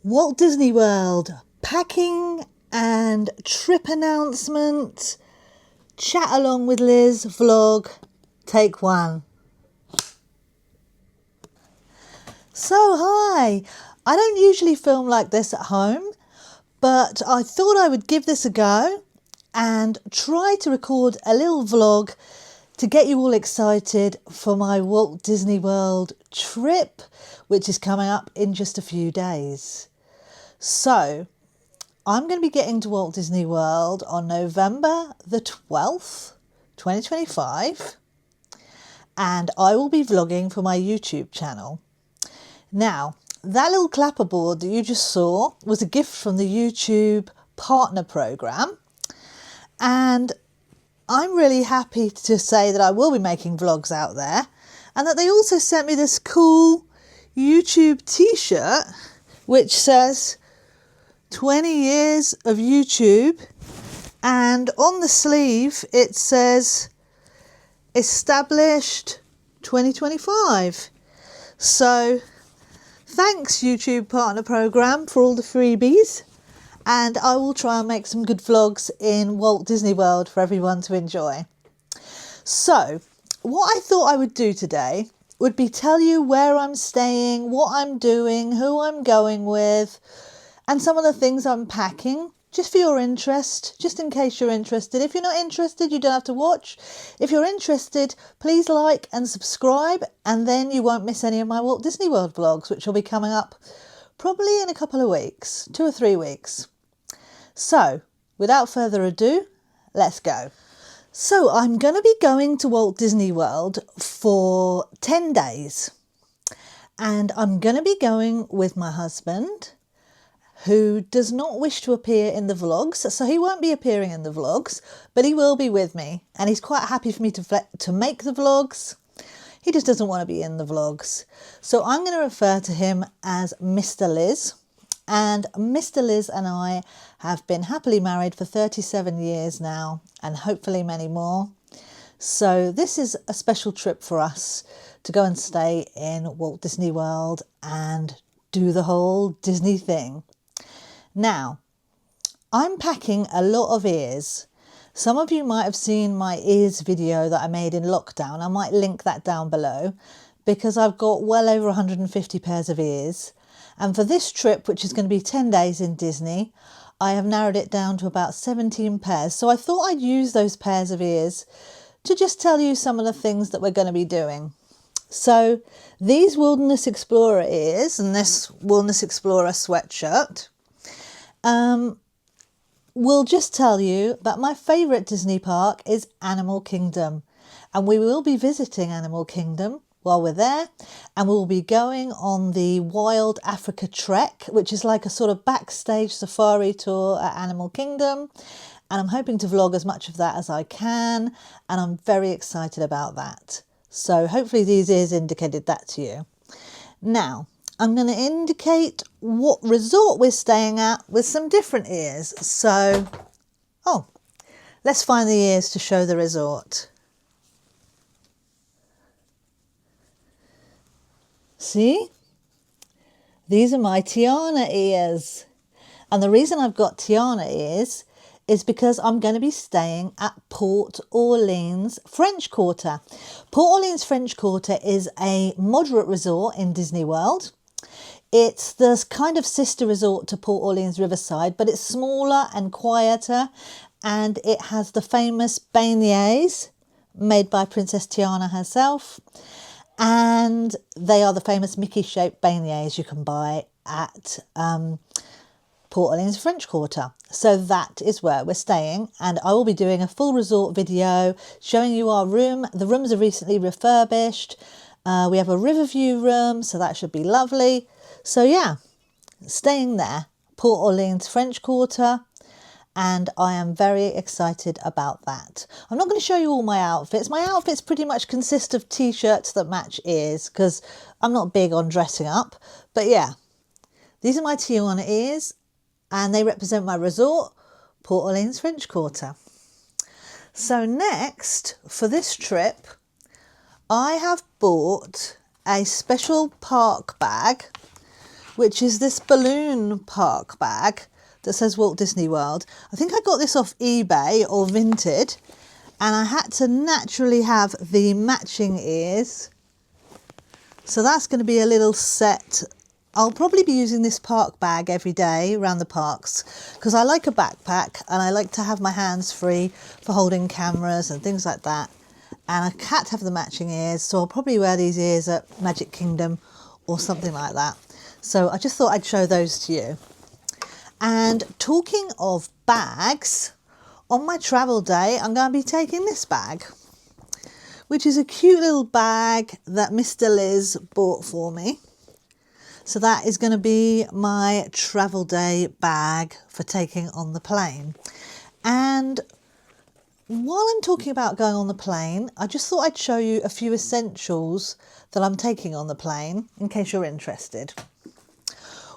Walt Disney World, packing and trip announcement, chat along with Liz vlog, take one. So hi, I don't usually film like this at home, but I thought I would give this a go and try to record a little vlog to get you all excited for my Walt Disney World trip, which is coming up in just a few days. So I'm going to be getting to Walt Disney World on November the 12th, 2025, and I will be vlogging for my YouTube channel. Now, that little clapperboard that you just saw was a gift from the YouTube partner program, and I'm really happy to say that I will be making vlogs out there, and that they also sent me this cool YouTube t-shirt which says 20 years of YouTube, and on the sleeve it says established 2025. So thanks YouTube partner program for all the freebies, and I will try and make some good vlogs in Walt Disney World for everyone to enjoy. So what I thought I would do today would be tell you where I'm staying, what I'm doing, who I'm going with, and some of the things I'm packing, just for your interest, just in case you're interested. If you're not interested, you don't have to watch. If you're interested, please like and subscribe, and then you won't miss any of my Walt Disney World vlogs, which will be coming up probably in a couple of weeks, 2 or 3 weeks. So without further ado, let's go. So I'm going to be going to Walt Disney World for 10 days, and I'm going to be going with my husband, who does not wish to appear in the vlogs, so he won't be appearing in the vlogs, but he will be with me, and he's quite happy for me to make the vlogs. He just doesn't want to be in the vlogs. So I'm going to refer to him as Mr. Liz, and Mr. Liz and I have been happily married for 37 years now, and hopefully many more. So this is a special trip for us to go and stay in Walt Disney World and do the whole Disney thing. Now, I'm packing a lot of ears. Some of you might have seen my ears video that I made in lockdown. I might link that down below, because I've got well over 150 pairs of ears. And for this trip, which is going to be 10 days in Disney, I have narrowed it down to about 17 pairs. So I thought I'd use those pairs of ears to just tell you some of the things that we're going to be doing. So these Wilderness Explorer ears and this Wilderness Explorer sweatshirt will just tell you that my favourite Disney park is Animal Kingdom, and we will be visiting Animal Kingdom while we're there, and we'll be going on the Wild Africa Trek, which is like a sort of backstage safari tour at Animal Kingdom, and I'm hoping to vlog as much of that as I can, and I'm very excited about that. So hopefully these ears indicated that to you. Now, I'm going to indicate what resort we're staying at with some different ears. So, let's find the ears to show the resort. See? These are my Tiana ears. And the reason I've got Tiana ears is because I'm going to be staying at Port Orleans French Quarter. Port Orleans French Quarter is a moderate resort in Disney World. It's the kind of sister resort to Port Orleans Riverside, but it's smaller and quieter, and it has the famous beignets made by Princess Tiana herself, and they are the famous Mickey-shaped beignets you can buy at Port Orleans French Quarter. So that is where we're staying, and I will be doing a full resort video showing you our room. The rooms are recently refurbished. We have a Riverview room, so that should be lovely. So yeah, staying there, Port Orleans French Quarter, and I am very excited about that. I'm not going to show you all my outfits. My outfits pretty much consist of t-shirts that match ears, because I'm not big on dressing up. But yeah, these are my Tiana ears, and they represent my resort, Port Orleans French Quarter. So next, for this trip, I have bought a special park bag which is this balloon park bag that says Walt Disney World. I think I got this off eBay or Vinted, and I had to naturally have the matching ears. So that's going to be a little set. I'll probably be using this park bag every day around the parks because I like a backpack and I like to have my hands free for holding cameras and things like that. And I can't have the matching ears, so I'll probably wear these ears at Magic Kingdom or something like that. So I just thought I'd show those to you. And talking of bags, on my travel day, I'm going to be taking this bag, which is a cute little bag that Mr. Liz bought for me. So that is going to be my travel day bag for taking on the plane. And while I'm talking about going on the plane, I just thought I'd show you a few essentials that I'm taking on the plane in case you're interested.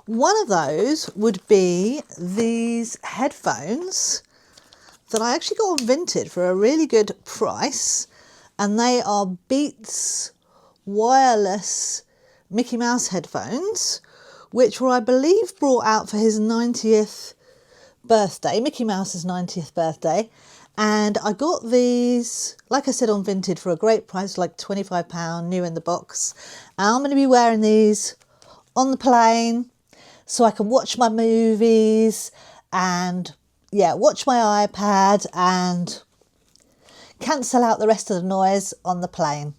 One of those would be these headphones that I actually got on Vinted for a really good price. And they are Beats wireless Mickey Mouse headphones, which were, I believe, brought out for his 90th birthday, Mickey Mouse's 90th birthday. And I got these, like I said, on Vinted for a great price, like £25, new in the box. And I'm going to be wearing these on the plane so I can watch my movies and, yeah, watch my iPad and cancel out the rest of the noise on the plane.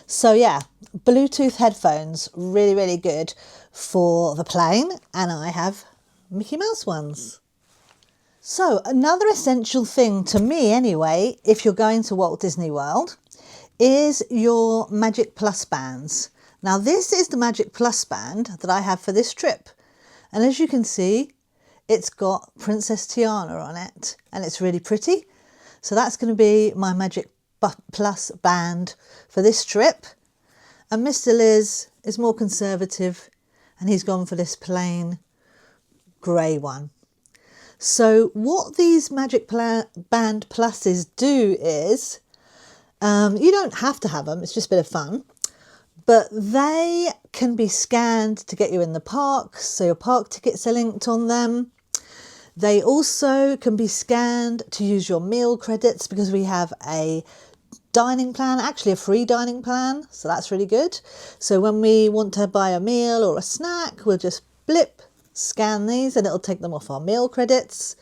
So yeah, Bluetooth headphones, really, really good for the plane, and I have Mickey Mouse ones. So another essential thing to me anyway, if you're going to Walt Disney World, is your Magic Plus bands. Now this is the Magic Plus band that I have for this trip. And as you can see, it's got Princess Tiana on it and it's really pretty. So that's going to be my Magic Plus band for this trip. And Mr. Liz is more conservative and he's gone for this plain grey one. So what these Magic Band Pluses do is, you don't have to have them, it's just a bit of fun, but they can be scanned to get you in the park, so your park tickets are linked on them. They also can be scanned to use your meal credits because we have a dining plan, actually a free dining plan, so that's really good. So when we want to buy a meal or a snack, we'll just blip, scan these and it'll take them off our meal credits.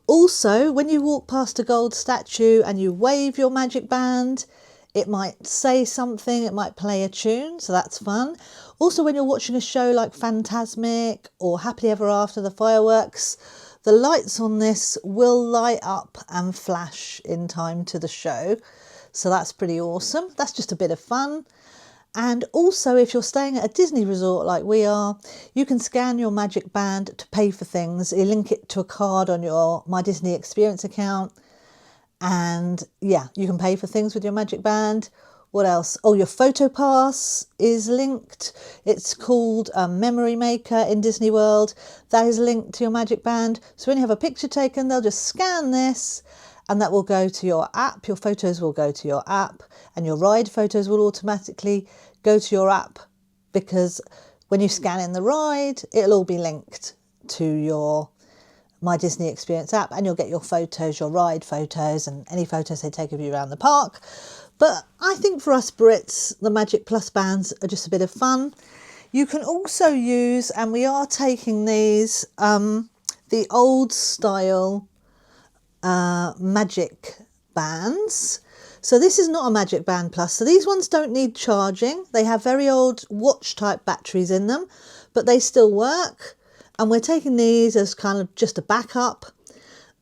Also, when you walk past a gold statue and you wave your magic band, it might say something, it might play a tune, so that's fun. Also, when you're watching a show like Fantasmic or Happily Ever After, the fireworks, the lights on this will light up and flash in time to the show. So that's pretty awesome. That's just a bit of fun. And also, if you're staying at a Disney resort like we are, you can scan your Magic Band to pay for things. You link it to a card on your My Disney Experience account. And yeah, you can pay for things with your Magic Band. What else? Oh, your Photo Pass is linked. It's called Memory Maker in Disney World. That is linked to your Magic Band. So when you have a picture taken, they'll just scan this and that will go to your app. Your photos will go to your app and your ride photos will automatically go to your app because when you scan in the ride, it'll all be linked to your My Disney Experience app and you'll get your photos, your ride photos and any photos they take of you around the park. But I think for us Brits, the Magic Plus bands are just a bit of fun. You can also use, and we are taking these, the old style Magic bands. So this is not a Magic Band Plus. So these ones don't need charging. They have very old watch type batteries in them, but they still work. And we're taking these as kind of just a backup.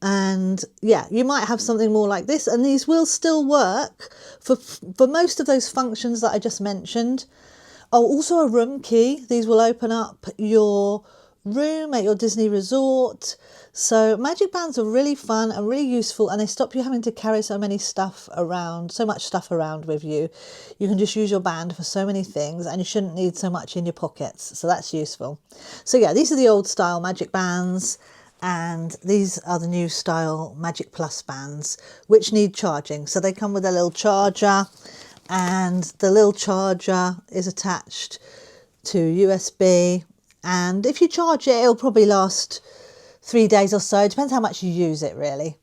And yeah, you might have something more like this, and these will still work for most of those functions that I just mentioned. Oh, also a room key. These will open up your room at your Disney resort. So Magic Bands are really fun and really useful, and they stop you having to carry so much stuff around with you. You can just use your band for so many things and you shouldn't need so much in your pockets. So that's useful. So yeah, these are the old style Magic Bands. And these are the new style Magic Plus bands, which need charging. So they come with a little charger, and the little charger is attached to USB, And if you charge it, it'll probably last 3 days or so. It depends how much you use it, really.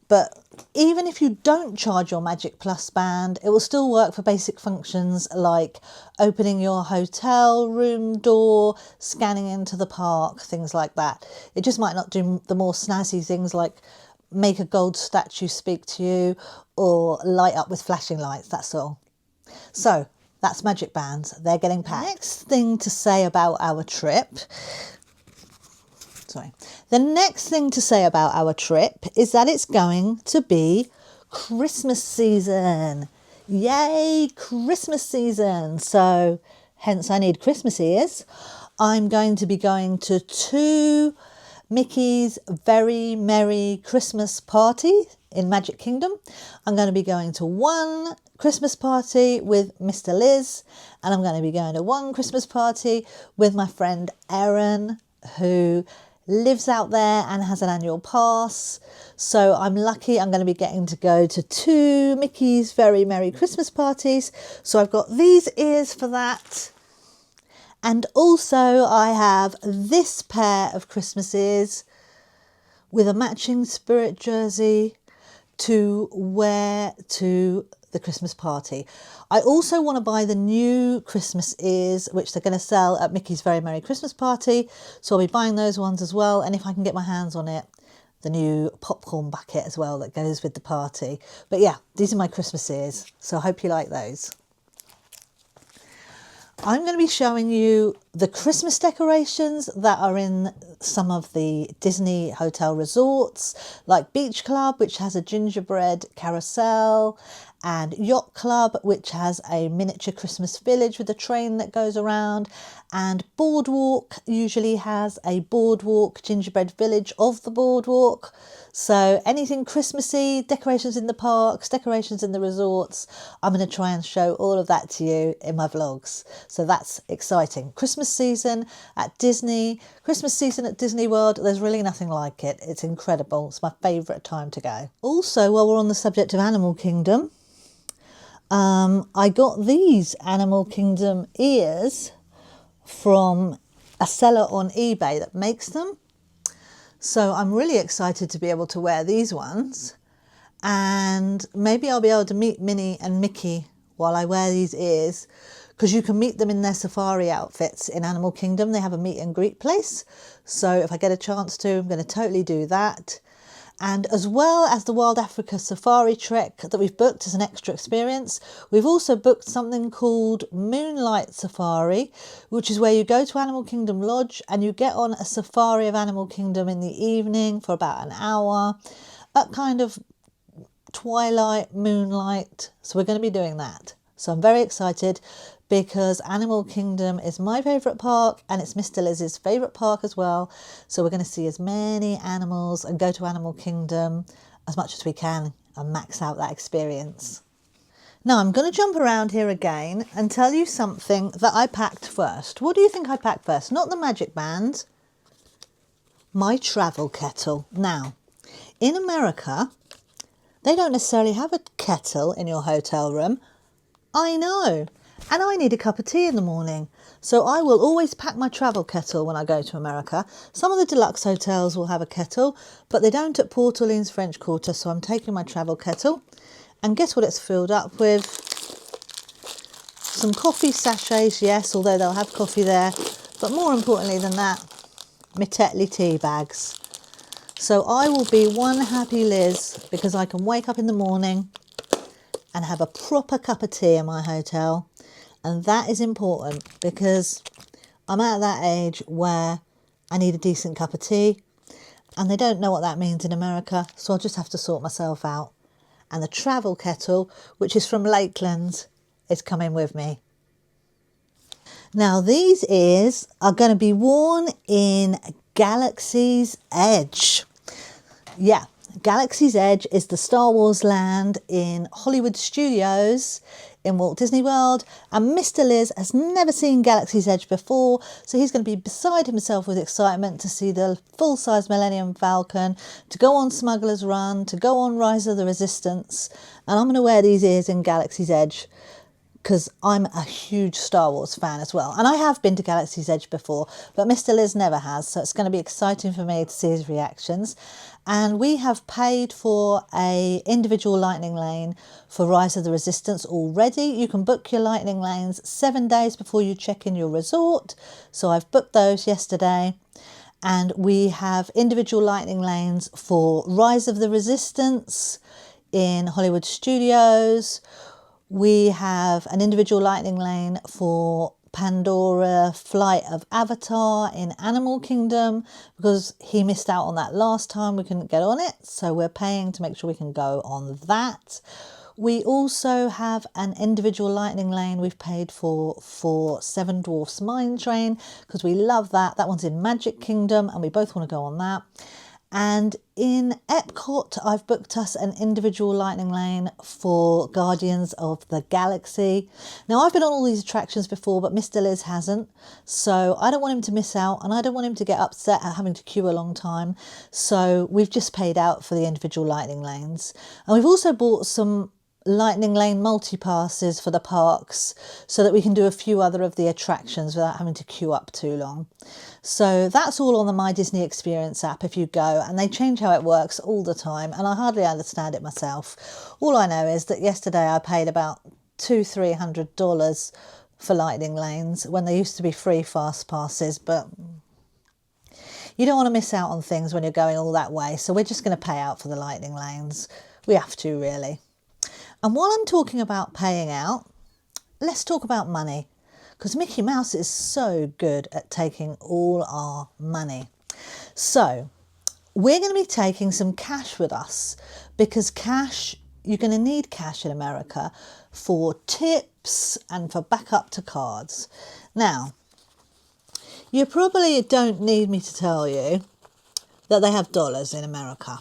But even if you don't charge your Magic Plus band, it will still work for basic functions like opening your hotel room door, scanning into the park, things like that. It just might not do the more snazzy things like make a gold statue speak to you or light up with flashing lights, that's all. So that's Magic Bands. They're getting packed. Next thing to say about our trip The next thing to say about our trip is that it's going to be Christmas season. Yay, Christmas season. So hence I need Christmas ears. I'm going to be going to 2 Mickey's Very Merry Christmas Party in Magic Kingdom. I'm going to be going to 1 Christmas party with Mr. Liz, and I'm going to be going to 1 Christmas party with my friend Erin, who lives out there and has an annual pass. So I'm lucky I'm going to be getting to go to 2 Mickey's Very Merry Christmas parties. So I've got these ears for that. And also I have this pair of Christmas ears with a matching Spirit jersey to wear to the Christmas party. I also want to buy the new Christmas ears, which they're going to sell at Mickey's Very Merry Christmas Party. So I'll be buying those ones as well. And if I can get my hands on it, the new popcorn bucket as well that goes with the party. But yeah, these are my Christmas ears. So I hope you like those. I'm going to be showing you the Christmas decorations that are in some of the Disney hotel resorts, like Beach Club, which has a gingerbread carousel, and Yacht Club, which has a miniature Christmas village with a train that goes around, and Boardwalk usually has a boardwalk gingerbread village of the boardwalk. So anything Christmassy, decorations in the parks, decorations in the resorts, I'm going to try and show all of that to you in my vlogs. So that's exciting. Christmas season at Disney, Christmas season at Disney World, there's really nothing like it. It's incredible. It's my favourite time to go. Also, while we're on the subject of Animal Kingdom, I got these Animal Kingdom ears from a seller on eBay that makes them. So I'm really excited to be able to wear these ones, and maybe I'll be able to meet Minnie and Mickey while I wear these ears, because you can meet them in their safari outfits in Animal Kingdom. They have a meet and greet place. So if I get a chance to, I'm going to totally do that. And as well as the Wild Africa Safari Trek that we've booked as an extra experience, we've also booked something called Moonlight Safari, which is where you go to Animal Kingdom Lodge and you get on a safari of Animal Kingdom in the evening for about an hour at kind of twilight, moonlight. So we're going to be doing that. So I'm very excited, because Animal Kingdom is my favourite park and it's Mr. Liz's favourite park as well. So we're going to see as many animals and go to Animal Kingdom as much as we can and max out that experience. Now I'm going to jump around here again and tell you something that I packed first. What do you think I packed first? Not the Magic Band, my travel kettle. Now, in America, they don't necessarily have a kettle in your hotel room. I know. And I need a cup of tea in the morning. So I will always pack my travel kettle when I go to America. Some of the deluxe hotels will have a kettle, but they don't at Port Orleans French Quarter. So I'm taking my travel kettle. And guess what it's filled up with? Some coffee sachets, yes, although they'll have coffee there. But more importantly than that, my Tetley tea bags. So I will be one happy Liz, because I can wake up in the morning and have a proper cup of tea in my hotel. And that is important, because I'm at that age where I need a decent cup of tea, and they don't know what that means in America, so I'll just have to sort myself out. And the travel kettle, which is from Lakeland, is coming with me. Now these ears are going to be worn in Galaxy's Edge. Yeah. Galaxy's Edge is the Star Wars land in Hollywood Studios in Walt Disney World, and Mr. Liz has never seen Galaxy's Edge before, so he's going to be beside himself with excitement to see the full-size Millennium Falcon, to go on Smuggler's Run, to go on Rise of the Resistance, and I'm going to wear these ears in Galaxy's Edge. because I'm a huge Star Wars fan as well. And I have been to Galaxy's Edge before, but Mr. Liz never has. So it's going to be exciting for me to see his reactions. And we have paid for a individual lightning lane for Rise of the Resistance already. You can book your lightning lanes 7 days before you check in your resort. So I've booked those yesterday. And we have individual lightning lanes for Rise of the Resistance in Hollywood Studios. We have an individual lightning lane for Pandora Flight of Avatar in Animal Kingdom, because he missed out on that last time. We couldn't get on it, so we're paying to make sure we can go on that. We also have an individual lightning lane we've paid for Seven Dwarfs Mine Train, because we love that. That one's in Magic Kingdom and we both want to go on that. And in Epcot, I've booked us an individual lightning lane for Guardians of the Galaxy. Now, I've been on all these attractions before, but Mr. Liz hasn't. So I don't want him to miss out, and I don't want him to get upset at having to queue a long time. So we've just paid out for the individual lightning lanes. And we've also bought some lightning lane multi-passes for the parks so that we can do a few other of the attractions without having to queue up too long. So that's all on the My Disney Experience app if you go, and they change how it works all the time, and I hardly understand it myself. All I know is that yesterday I paid about $200-300 for lightning lanes when they used to be free fast passes, but you don't want to miss out on things when you're going all that way, so we're just going to pay out for the lightning lanes. We have to, really. And while I'm talking about paying out, let's talk about money, because Mickey Mouse is so good at taking all our money. So we're going to be taking some cash with us, because cash, you're going to need cash in America for tips and for backup to cards. Now, you probably don't need me to tell you that they have dollars in America.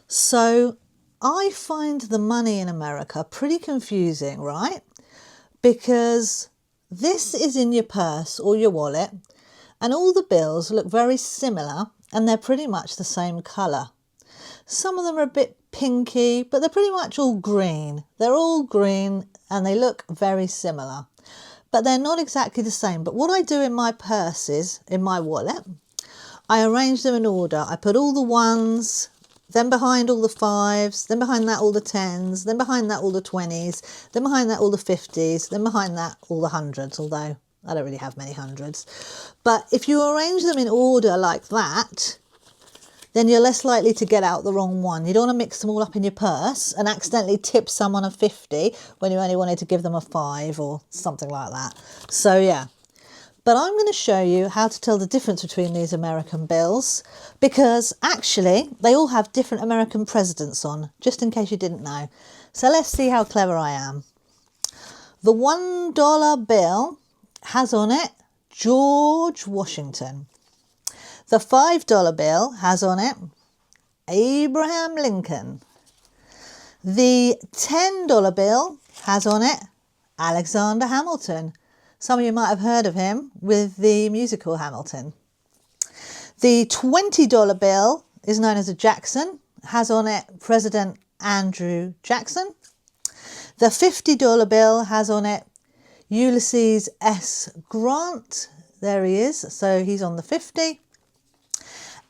So I find the money in America pretty confusing, right? Because this is in your purse or your wallet, and all the bills look very similar, and they're pretty much the same colour. Some of them are a bit pinky, but they're pretty much all green. They're all green and they look very similar, but they're not exactly the same. But what I do in my purses, in my wallet, I arrange them in order. I put all the ones, then behind all the 5s, then behind that all the 10s, then behind that all the 20s, then behind that all the 50s, then behind that all the 100s, although I don't really have many 100s. But if you arrange them in order like that, then you're less likely to get out the wrong one. You don't want to mix them all up in your purse and accidentally tip someone a 50 when you only wanted to give them a 5 or something like that. So yeah. But I'm going to show you how to tell the difference between these American bills, because actually they all have different American presidents on, just in case you didn't know. So let's see how clever I am. The $1 bill has on it George Washington. The $5 bill has on it Abraham Lincoln. The $10 bill has on it Alexander Hamilton. Some of you might have heard of him with the musical Hamilton. The $20 bill is known as a Jackson, has on it President Andrew Jackson. The $50 bill has on it Ulysses S. Grant. There he is, so he's on the 50.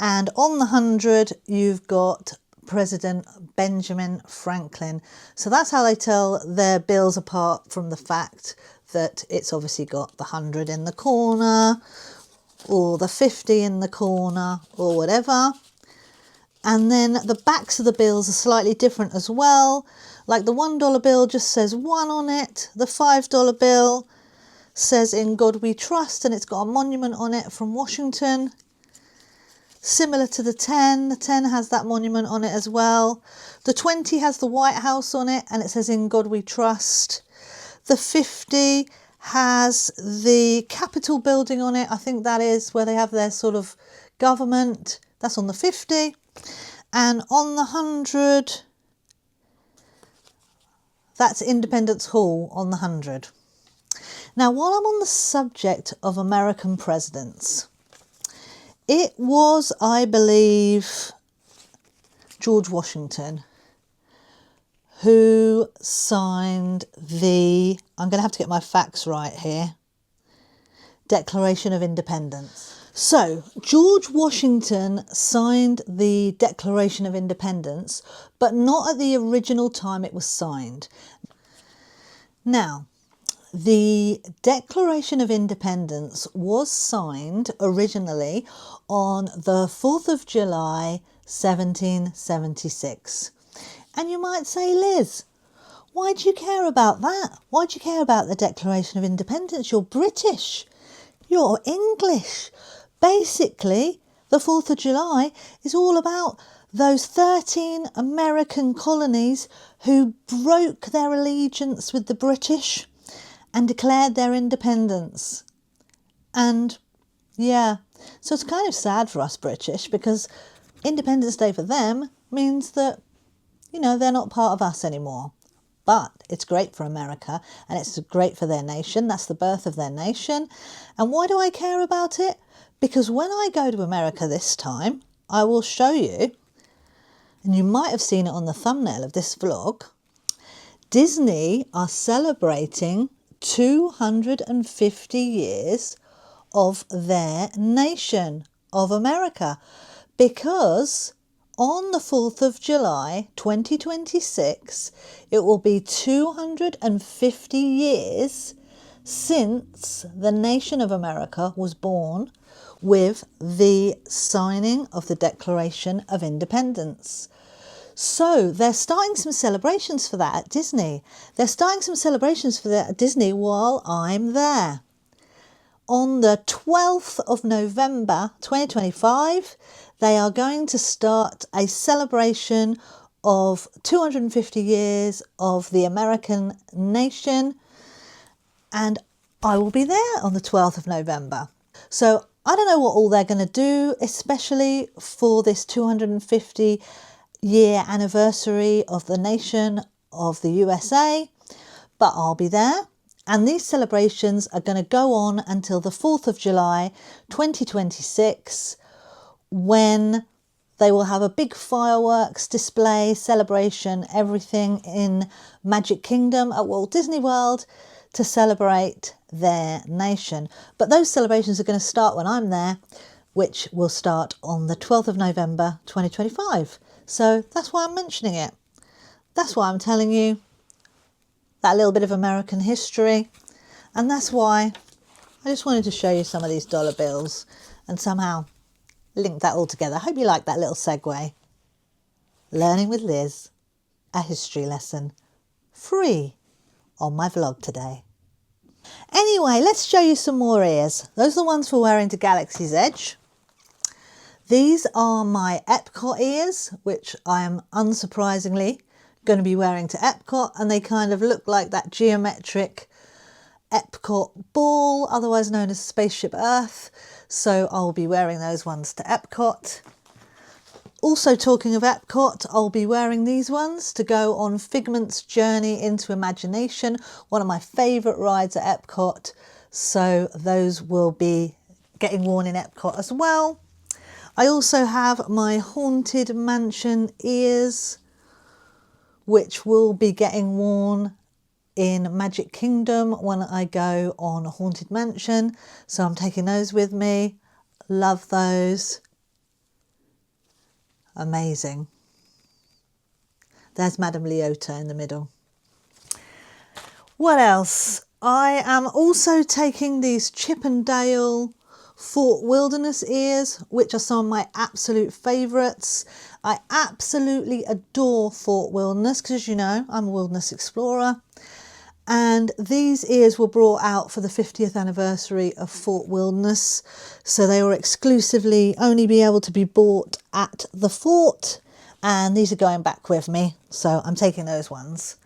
And on the 100, you've got President Benjamin Franklin. So that's how they tell their bills apart from the fact that it's obviously got the 100 in the corner or the 50 in the corner or whatever. And then the backs of the bills are slightly different as well. Like the $1 bill just says 1 on it. The $5 bill says "In God We Trust," and it's got a monument on it from Washington. Similar to the 10. The 10 has that monument on it as well. The 20 has the White House on it and it says "In God We Trust." The 50 has the Capitol building on it. I think that is where they have their sort of government. That's on the 50. And on the 100, that's Independence Hall on the 100. Now, while I'm on the subject of American presidents, it was, I believe, George Washington who signed the, I'm going to have to get my facts right here, Declaration of Independence. So, George Washington signed the Declaration of Independence, but not at the original time it was signed. Now, the Declaration of Independence was signed originally on the 4th of July, 1776. And you might say, Liz, why do you care about that? Why do you care about the Declaration of Independence? You're British. You're English. Basically, the 4th of July is all about those 13 American colonies who broke their allegiance with the British and declared their independence. And yeah, so it's kind of sad for us British, because Independence Day for them means that, you know, they're not part of us anymore. But it's great for America and it's great for their nation. That's the birth of their nation. And why do I care about it? Because when I go to America this time, I will show you, and you might have seen it on the thumbnail of this vlog, Disney are celebrating 250 years of their nation, of America, because on the 4th of July 2026, it will be 250 years since the nation of America was born, with the signing of the Declaration of Independence. So they're starting some celebrations for that at Disney. They're starting some celebrations for that at Disney while I'm there. On the 12th of November 2025, they are going to start a celebration of 250 years of the American nation, and I will be there on the 12th of November. So I don't know what all they're going to do, especially for this 250 year anniversary of the nation of the USA, but I'll be there. And these celebrations are going to go on until the 4th of July 2026, when they will have a big fireworks display, celebration, everything in Magic Kingdom at Walt Disney World to celebrate their nation. But those celebrations are going to start when I'm there, which will start on the 12th of November 2025. So that's why I'm mentioning it. That's why I'm telling you that little bit of American history. And that's why I just wanted to show you some of these dollar bills and somehow link that all together. I hope you like that little segue. Learning with Liz, a history lesson, free on my vlog today. Anyway, let's show you some more ears. Those are the ones for wearing to Galaxy's Edge. These are my Epcot ears, which I am unsurprisingly going to be wearing to Epcot, and they kind of look like that geometric Epcot ball, otherwise known as Spaceship Earth. So I'll be wearing those ones to Epcot. Also, talking of Epcot, I'll be wearing these ones to go on Figment's Journey into Imagination, one of my favourite rides at Epcot. So those will be getting worn in Epcot as well. I also have my Haunted Mansion ears, which will be getting worn in Magic Kingdom when I go on Haunted Mansion. So I'm taking those with me. Love those. Amazing. There's Madame Leota in the middle. What else? I am also taking these Chip and Dale Fort Wilderness ears, which are some of my absolute favourites. I absolutely adore Fort Wilderness because, as you know, I'm a wilderness explorer. And these ears were brought out for the 50th anniversary of Fort Wilderness. So they were exclusively only be able to be bought at the fort. And these are going back with me. So I'm taking those ones.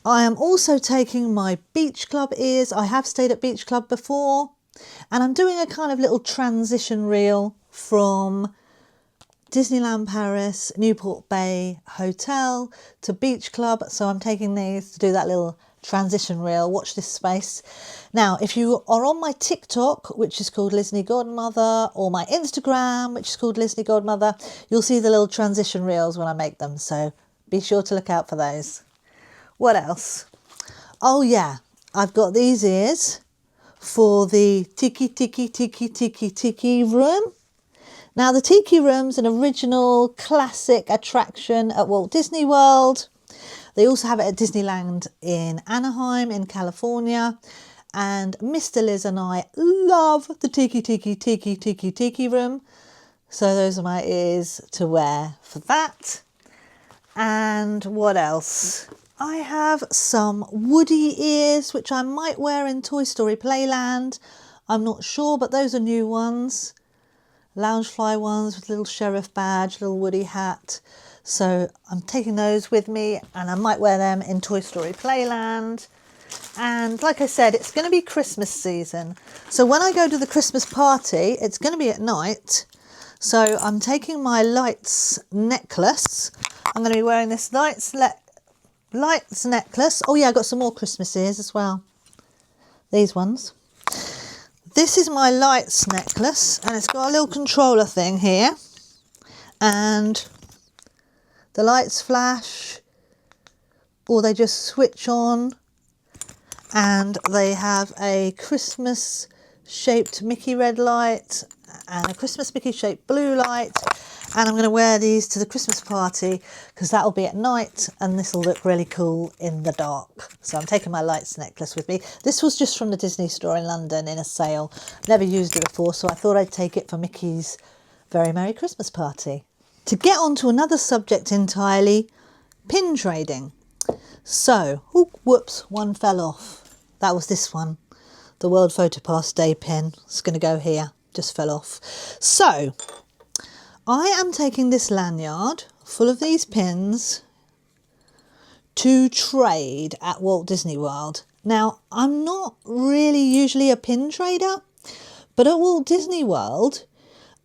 I am also taking my Beach Club ears. I have stayed at Beach Club before. And I'm doing a kind of little transition reel from Disneyland Paris, Newport Bay Hotel to Beach Club. So I'm taking these to do that little transition reel. Watch this space. Now, if you are on my TikTok, which is called Lizneygodmother, or my Instagram, which is called Lizneygodmother, you'll see the little transition reels when I make them. So be sure to look out for those. What else? Oh yeah, I've got these ears for the Tiki room. Now the Tiki room's an original classic attraction at Walt Disney World. They also have it at Disneyland in Anaheim in California. And Mr. Liz and I love the Tiki room. So those are my ears to wear for that. And what else? I have some Woody ears, which I might wear in Toy Story Playland. I'm not sure, but those are new ones. Loungefly ones with little sheriff badge, little Woody hat. So I'm taking those with me and I might wear them in Toy Story Playland. And like I said, it's going to be Christmas season. So when I go to the Christmas party, it's going to be at night. So I'm taking my lights necklace. I'm going to be wearing this lights necklace. Oh yeah, I got some more Christmas ears as well. These ones. This is my lights necklace and it's got a little controller thing here. And the lights flash or they just switch on. And they have a Christmas shaped Mickey red light and a Christmas Mickey shaped blue light. And I'm going to wear these to the Christmas party because that'll be at night and this will look really cool in the dark. So I'm taking my lights necklace with me. This was just from the Disney store in London in a sale. Never used it before, so I thought I'd take it for Mickey's Very Merry Christmas party. To get on to another subject entirely, pin trading. So, oh, whoops, one fell off. That was this one, the World PhotoPass Day pin. It's going to go here, just fell off. So, I am taking this lanyard full of these pins to trade at Walt Disney World. Now, I'm not really usually a pin trader, but at Walt Disney World,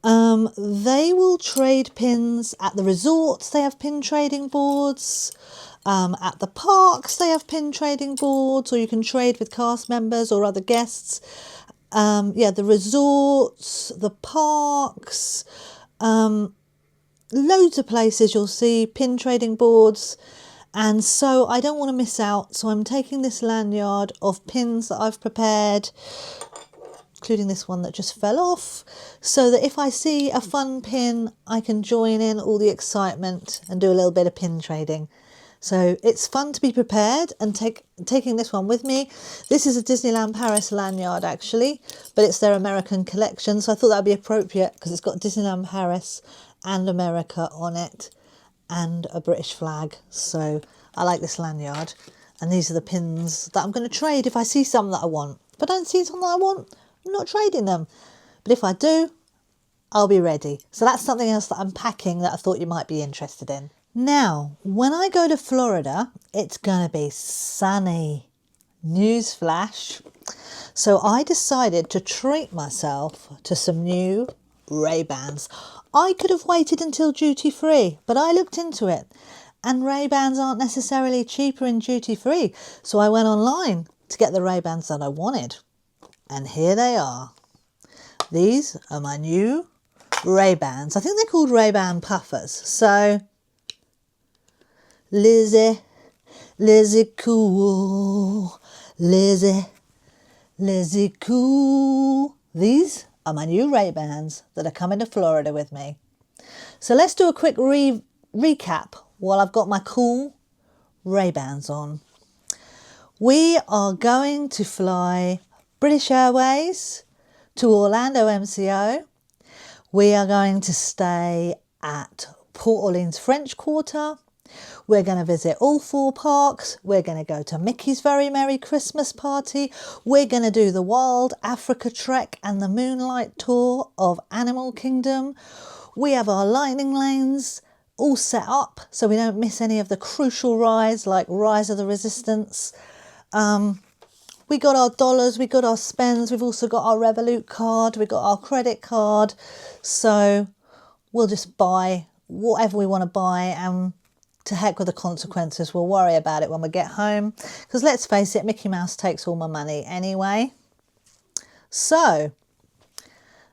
they will trade pins at the resorts. They have pin trading boards. At the parks, they have pin trading boards, or you can trade with cast members or other guests. Yeah, the resorts, the parks, loads of places you'll see pin trading boards. And so I don't want to miss out. So I'm taking this lanyard of pins that I've prepared, including this one that just fell off, so that if I see a fun pin, I can join in all the excitement and do a little bit of pin trading. So it's fun to be prepared and taking this one with me. This is a Disneyland Paris lanyard actually, but it's their American collection. So I thought that would be appropriate because it's got Disneyland Paris and America on it and a British flag. So I like this lanyard. And these are the pins that I'm going to trade if I see some that I want. If I don't see some that I want, I'm not trading them. But if I do, I'll be ready. So that's something else that I'm packing that I thought you might be interested in. Now, when I go to Florida, it's going to be sunny. Newsflash. So I decided to treat myself to some new Ray-Bans. I could have waited until duty free, but I looked into it and Ray-Bans aren't necessarily cheaper in duty free. So I went online to get the Ray-Bans that I wanted. And here they are. These are my new Ray-Bans. I think they're called Ray-Ban puffers. So Lizzie cool, Lizzie cool. These are my new Ray-Bans that are coming to Florida with me. So let's do a quick recap while I've got my cool Ray-Bans on. We are going to fly British Airways to Orlando MCO. We are going to stay at Port Orleans French Quarter. We're going to visit all 4 parks. We're going to go to Mickey's Very Merry Christmas Party. We're going to do the Wild Africa Trek and the Moonlight Tour of Animal Kingdom. We have our lightning lanes all set up so we don't miss any of the crucial rides like Rise of the Resistance. We got our dollars, we got our spends, we've also got our Revolut card, we got our credit card. So we'll just buy whatever we want to buy and to heck with the consequences. We'll worry about it when we get home. Because let's face it, Mickey Mouse takes all my money anyway. So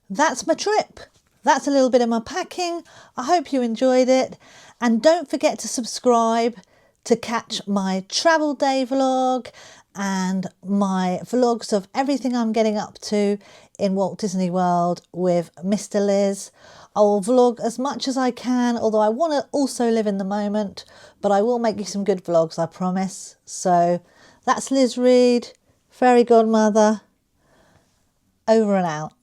that's my trip. That's a little bit of my packing. I hope you enjoyed it. And don't forget to subscribe to catch my travel day vlog and my vlogs of everything I'm getting up to in Walt Disney World with Mr. Liz. I will vlog as much as I can, although I want to also live in the moment, but I will make you some good vlogs, I promise. So that's Liz Reed, Fairy Godmother, over and out.